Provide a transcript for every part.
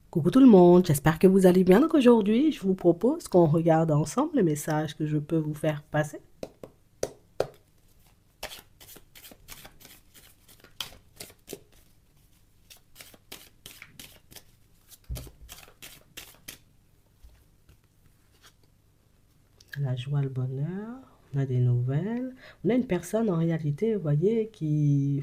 Coucou tout le monde, j'espère que vous allez bien. Donc aujourd'hui, je vous propose qu'on regarde ensemble les messages que je peux vous faire passer. La joie, le bonheur, on a des nouvelles. On a une personne en réalité, vous voyez, qui...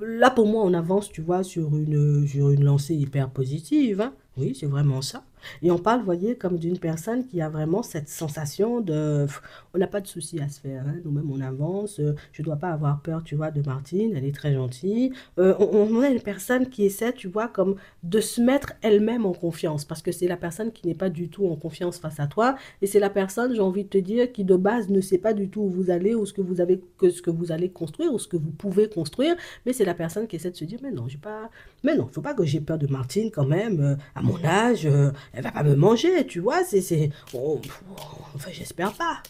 Là pour moi, on avance, tu vois, sur une lancée hyper positive, hein. Oui, c'est vraiment ça. Et on parle, vous voyez, comme d'une personne qui a vraiment cette sensation de... On n'a pas de souci à se faire, hein. Nous-mêmes, on avance. Je ne dois pas avoir peur, tu vois, de Martine. Elle est très gentille. On a une personne qui essaie, tu vois, comme de se mettre elle-même en confiance. Parce que c'est la personne qui n'est pas du tout en confiance face à toi. Et c'est la personne, j'ai envie de te dire, qui de base ne sait pas du tout où vous allez, ou ce que vous avez, que ce que vous allez construire, ou ce que vous pouvez construire. Mais c'est la personne qui essaie de se dire, mais non, j'ai pas, mais non, faut pas que j'ai peur de Martine quand même. À mon âge, elle va pas me manger, tu vois. Enfin, j'espère pas.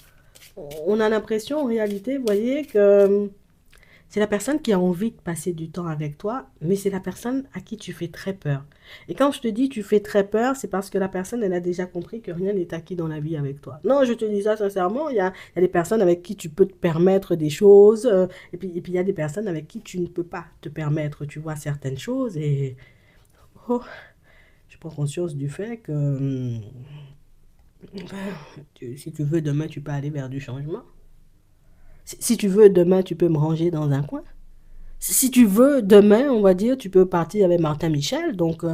On a l'impression, en réalité, vous voyez, que c'est la personne qui a envie de passer du temps avec toi, mais c'est la personne à qui tu fais très peur. Et quand je te dis tu fais très peur, c'est parce que la personne, elle a déjà compris que rien n'est acquis dans la vie avec toi. Non, je te dis ça sincèrement, il y a des personnes avec qui tu peux te permettre des choses, et puis il y a des personnes avec qui tu ne peux pas te permettre, tu vois, certaines choses, et oh, je prends conscience du fait que si tu veux, demain, tu peux aller vers du changement. Si tu veux, demain, tu peux me ranger dans un coin. Si tu veux, demain, on va dire, tu peux partir avec Martin Michel. Donc,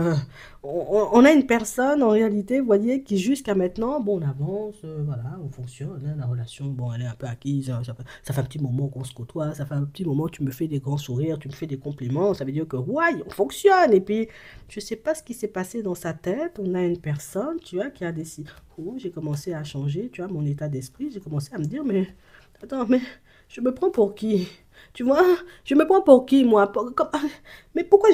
on a une personne, en réalité, vous voyez, qui jusqu'à maintenant, bon, on avance, voilà, on fonctionne, hein, la relation, bon, elle est un peu acquise, hein, ça fait un petit moment qu'on se côtoie, ça fait un petit moment que tu me fais des grands sourires, tu me fais des compliments, ça veut dire que, ouais, on fonctionne. Et puis, je sais pas ce qui s'est passé dans sa tête, on a une personne, tu vois, qui a décidé, oh, j'ai commencé à changer, tu vois, mon état d'esprit, j'ai commencé à me dire, mais, attends, mais, je me prends pour qui? Tu vois, je me prends pour qui, moi? Mais pourquoi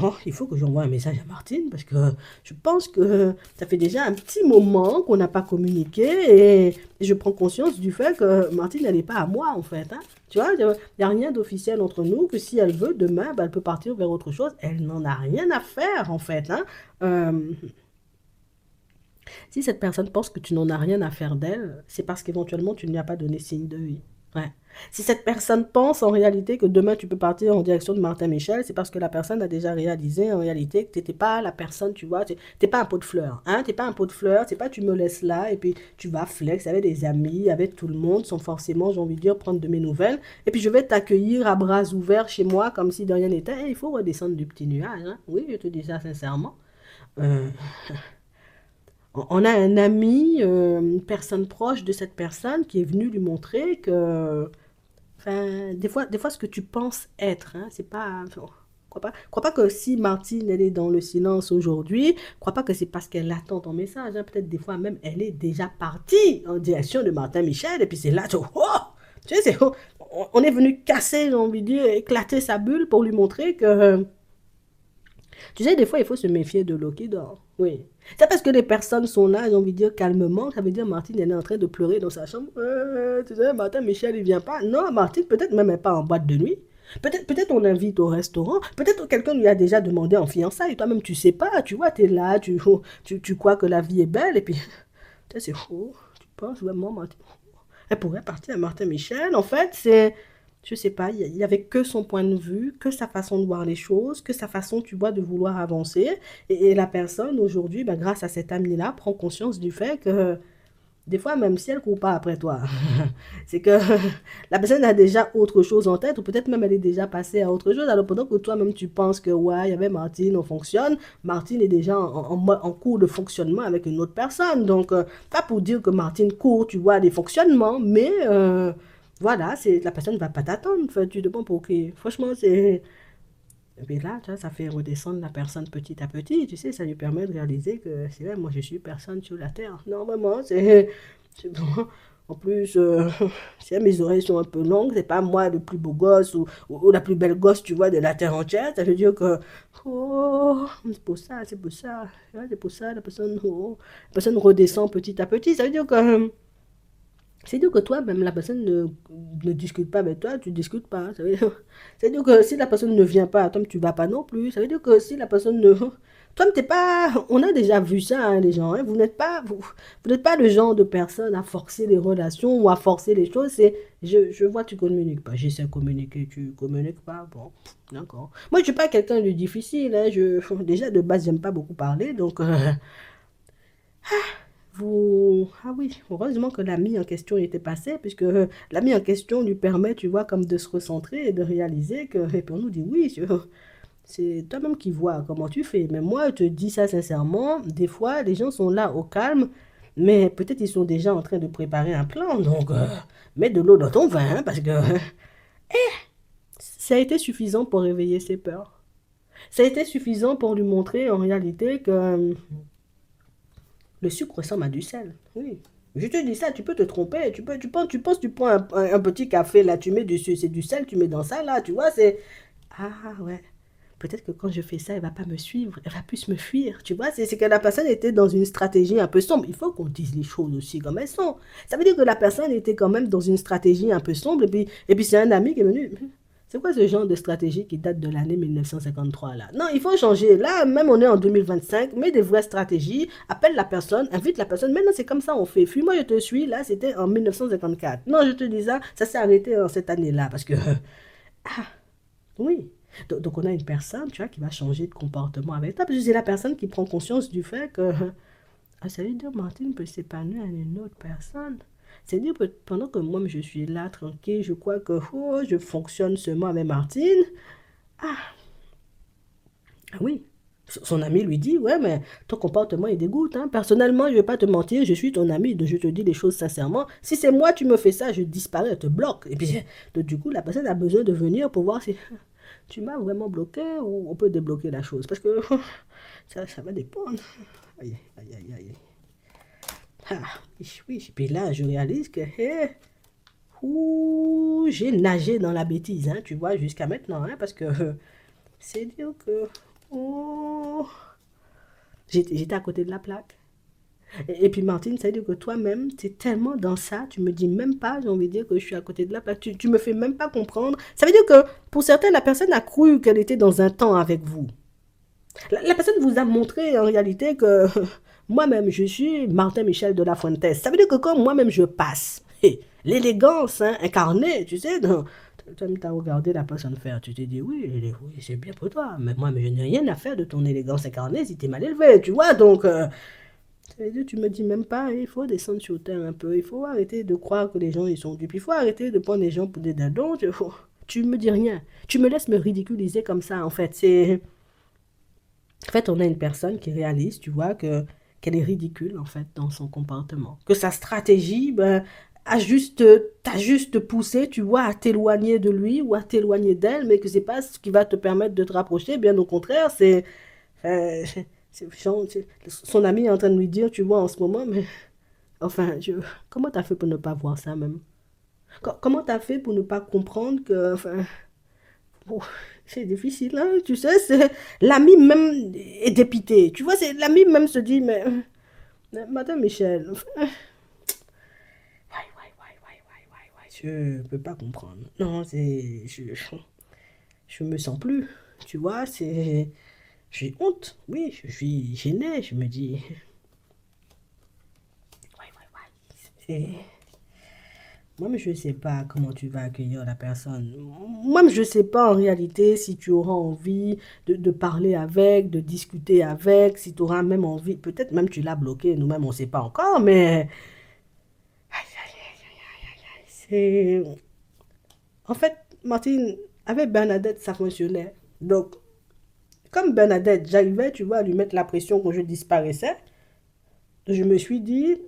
Oh, il faut que j'envoie un message à Martine parce que je pense que ça fait déjà un petit moment qu'on n'a pas communiqué et je prends conscience du fait que Martine, elle n'est pas à moi, en fait, hein. Tu vois, il n'y a rien d'officiel entre nous, que si elle veut, demain, bah, elle peut partir vers autre chose. Elle n'en a rien à faire, en fait, hein. Euh, Si cette personne pense que tu n'en as rien à faire d'elle, c'est parce qu'éventuellement tu ne lui as pas donné signe de vie. Ouais. Si cette personne pense en réalité que demain tu peux partir en direction de Martin Michel, c'est parce que la personne a déjà réalisé en réalité que tu n'étais pas la personne, tu vois, tu n'es pas un pot de fleurs. Hein? Tu n'es pas un pot de fleurs, c'est pas tu me laisses là et puis tu vas flex avec des amis, avec tout le monde, sans forcément, j'ai envie de dire, prendre de mes nouvelles. Et puis je vais t'accueillir à bras ouverts chez moi comme si de rien n'était. Et il faut redescendre du petit nuage. Hein? Oui, je te dis ça sincèrement. Euh, on a un ami, une personne proche de cette personne qui est venue lui montrer que, enfin, des fois, ce que tu penses être, hein, c'est pas, enfin, crois pas que si Martine, elle est dans le silence aujourd'hui, crois pas que c'est parce qu'elle attend ton message, hein. Peut-être des fois même, elle est déjà partie en direction de Martin Michel, et puis c'est là, oh, tu sais, on est venu casser, j'ai envie de dire, éclater sa bulle pour lui montrer que tu sais, des fois, il faut se méfier de l'eau qui dort. Oui. C'est parce que les personnes sont là, j'ai envie de dire calmement. Ça veut dire Martine, elle est en train de pleurer dans sa chambre. Tu sais, Martin, Michel, il vient pas. Non, Martine, peut-être même elle pas en boîte de nuit. Peut-être on l'invite au restaurant. Peut-être quelqu'un lui a déjà demandé en fiançailles. Toi-même, tu sais pas. Tu vois, tu es là, tu crois que la vie est belle. Et puis, c'est faux. Tu penses vraiment, Martine. Elle pourrait partir à Martin Michel. En fait, je sais pas, il y avait que son point de vue, que sa façon de voir les choses, que sa façon, tu vois, de vouloir avancer. Et la personne, aujourd'hui, ben, grâce à cet ami-là, prend conscience du fait que des fois, même si elle ne court pas après toi, c'est que la personne a déjà autre chose en tête, ou peut-être même elle est déjà passée à autre chose. Alors pendant que toi-même tu penses que ouais, il y avait Martine, on fonctionne, Martine est déjà en cours de fonctionnement avec une autre personne. Donc, pas pour dire que Martine court, tu vois, des fonctionnements, mais voilà, la personne ne va pas t'attendre. Enfin, tu te demandes pour qui. Franchement, c'est. Et puis là, tu vois, ça fait redescendre la personne petit à petit, tu sais, ça lui permet de réaliser que c'est vrai, moi je suis personne sur la terre. Non, vraiment, vraiment- En plus, si mes oreilles sont un peu longues, c'est pas moi le plus beau gosse ou la plus belle gosse, tu vois, de la terre entière. Ça veut dire que, oh, c'est pour ça, c'est pour ça. Ouais, c'est pour ça, la personne redescend petit à petit. Ça veut dire que C'est-à-dire que toi-même, la personne ne discute pas avec toi, tu ne discutes pas. Ça veut dire que si la personne ne vient pas, toi, tu ne vas pas non plus. Ça veut dire que si la personne ne... Toi, t'es pas... On a déjà vu ça, hein, les gens. Hein. Vous n'êtes pas le genre de personne à forcer les relations ou à forcer les choses. C'est, je vois, tu communiques pas. J'essaie de communiquer, tu communiques pas. Bon, d'accord. Moi, je suis pas quelqu'un de difficile. Hein. Déjà, de base, j'aime pas beaucoup parler. Donc, Ah oui, heureusement que l'ami en question était passé, puisque l'ami en question lui permet, tu vois, comme de se recentrer et de réaliser que, et puis on nous dit, oui, c'est toi-même qui vois comment tu fais. Mais moi, je te dis ça sincèrement, des fois, les gens sont là au calme, mais peut-être ils sont déjà en train de préparer un plan, donc mets de l'eau dans ton vin, hein, parce que ça a été suffisant pour réveiller ses peurs. Ça a été suffisant pour lui montrer en réalité que le sucre ressemble à du sel. Oui. Je te dis ça, tu peux te tromper. Tu penses, tu prends un petit café là, tu mets dessus, c'est du sel, tu mets dans ça là, tu vois, c'est. Ah ouais. Peut-être que quand je fais ça, elle va pas me suivre, elle va plus me fuir. Tu vois, c'est que la personne était dans une stratégie un peu sombre. Il faut qu'on dise les choses aussi comme elles sont. Ça veut dire que la personne était quand même dans une stratégie un peu sombre. Et puis c'est un ami qui est venu. C'est quoi ce genre de stratégie qui date de l'année 1953 là? Non, il faut changer. Là, même on est en 2025, mets des vraies stratégies, appelle la personne, invite la personne. Maintenant, c'est comme ça on fait. Fuis-moi, je te suis. Là, c'était en 1954. Non, je te dis ça s'est arrêté en cette année-là parce que, ah, oui. Donc, on a une personne, tu vois, qui va changer de comportement avec toi. Parce que c'est la personne qui prend conscience du fait que, ah, ça veut dire Martine peut s'épanouir à une autre personne. C'est-à-dire que pendant que moi, je suis là, tranquille, je crois que oh, je fonctionne seulement avec Martine. Ah, ah oui. Son ami lui dit, ouais, mais ton comportement est dégoûte. Hein. Personnellement, je ne vais pas te mentir, je suis ton ami, donc je te dis les choses sincèrement. Si c'est moi, tu me fais ça, je disparais, je te bloque. Et puis, donc, du coup, la personne a besoin de venir pour voir si tu m'as vraiment bloqué ou on peut débloquer la chose. Parce que ça va dépendre. Aïe, aïe, aïe, aïe. Ah, oui, oui. Et puis là, je réalise que ouh, j'ai nagé dans la bêtise, hein, tu vois, jusqu'à maintenant. Hein, parce que c'est dire que oh, j'étais à côté de la plaque. Et puis Martine, ça veut dire que toi-même, tu es tellement dans ça, tu me dis même pas, j'ai envie de dire que je suis à côté de la plaque, tu me fais même pas comprendre. Ça veut dire que pour certains, la personne a cru qu'elle était dans un temps avec vous. La personne vous a montré en réalité que moi-même, je suis Martin Michel de la Fuentes. Ça veut dire que quand moi-même je passe, l'élégance hein, incarnée, tu sais, tu as regardé la personne faire, tu t'es dit oui, oui c'est bien pour toi, mais moi, mais je n'ai rien à faire de ton élégance incarnée si tu es mal élevé, tu vois, donc ça veut dire, tu me dis même pas, il faut descendre sur terre un peu, il faut arrêter de croire que les gens ils sont dupes, il faut arrêter de prendre les gens pour des dindons, tu me dis rien, tu me laisses me ridiculiser comme ça en fait, c'est... En fait, on a une personne qui réalise, tu vois, que qu'elle est ridicule, en fait, dans son comportement. Que sa stratégie, ben, t'a juste poussé, tu vois, à t'éloigner de lui ou à t'éloigner d'elle, mais que c'est pas ce qui va te permettre de te rapprocher. Bien au contraire, euh, son ami est en train de lui dire, tu vois, en ce moment, mais enfin, comment t'as fait pour ne pas voir ça même? Comment t'as fait pour ne pas comprendre que, enfin, oh, c'est difficile, hein, tu sais, l'ami même est dépité. Tu vois, c'est l'ami même se dit, Madame Michel, ouais, ouais, ouais, ouais, ouais, ouais, ouais, je peux pas comprendre. Non, je me sens plus. Tu vois, j'ai honte. Oui, je suis gêné. Je me dis, ouais, ouais, ouais. Moi-même, je ne sais pas comment tu vas accueillir la personne. Moi-même, je ne sais pas en réalité si tu auras envie de parler avec, de discuter avec, si tu auras même envie, peut-être même tu l'as bloqué, nous-mêmes, on ne sait pas encore, mais c'est... En fait, Martine, avec Bernadette, ça fonctionnait. Donc, comme Bernadette, j'arrivais, tu vois, à lui mettre la pression quand je disparaissais. Je me suis dit,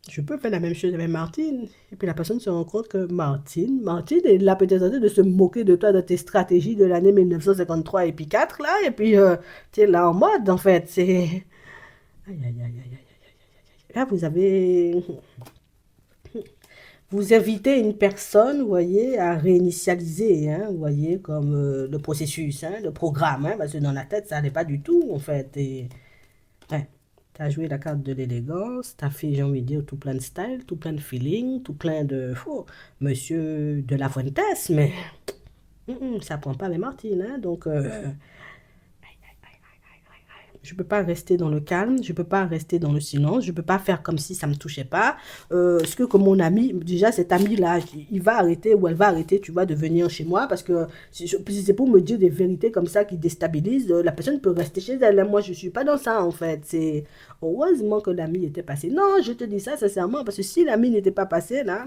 je peux faire la même chose avec Martine. Et puis la personne se rend compte que Martine est là peut-être en train de se moquer de toi, de tes stratégies de l'année 1953 et puis 4 là. Et puis tu es là en mode, en fait. C'est. Aïe, aïe, aïe, aïe, aïe. Là, vous invitez une personne, vous voyez, à réinitialiser, hein, vous voyez, comme le processus, hein, le programme, hein, parce que dans la tête, ça n'allait pas du tout, en fait. Et, ouais. Tu as joué la carte de l'élégance, tu as fait, j'ai envie de dire, tout plein de style, tout plein de feeling, tout plein de... monsieur de la Fuentes, mais ça prend pas les Martines, hein, donc... je peux pas rester dans le calme, je peux pas rester dans le silence, je peux pas faire comme si ça me touchait pas. Est-ce que mon ami, déjà cet ami-là, il va arrêter ou elle va arrêter, tu vois, de venir chez moi parce que si c'est pour me dire des vérités comme ça qui déstabilisent, la personne peut rester chez elle. Moi, je suis pas dans ça en fait. C'est heureusement que l'ami était passé. Non, je te dis ça sincèrement parce que si l'ami n'était pas passé là,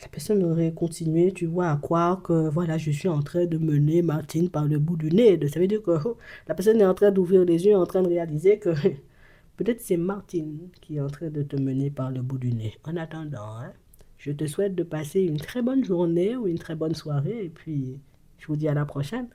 la personne aurait continué, tu vois, à croire que, voilà, je suis en train de mener Martine par le bout du nez. Ça veut dire que la personne est en train d'ouvrir les yeux, en train de réaliser que peut-être c'est Martine qui est en train de te mener par le bout du nez. En attendant, hein, je te souhaite de passer une très bonne journée ou une très bonne soirée et puis je vous dis à la prochaine.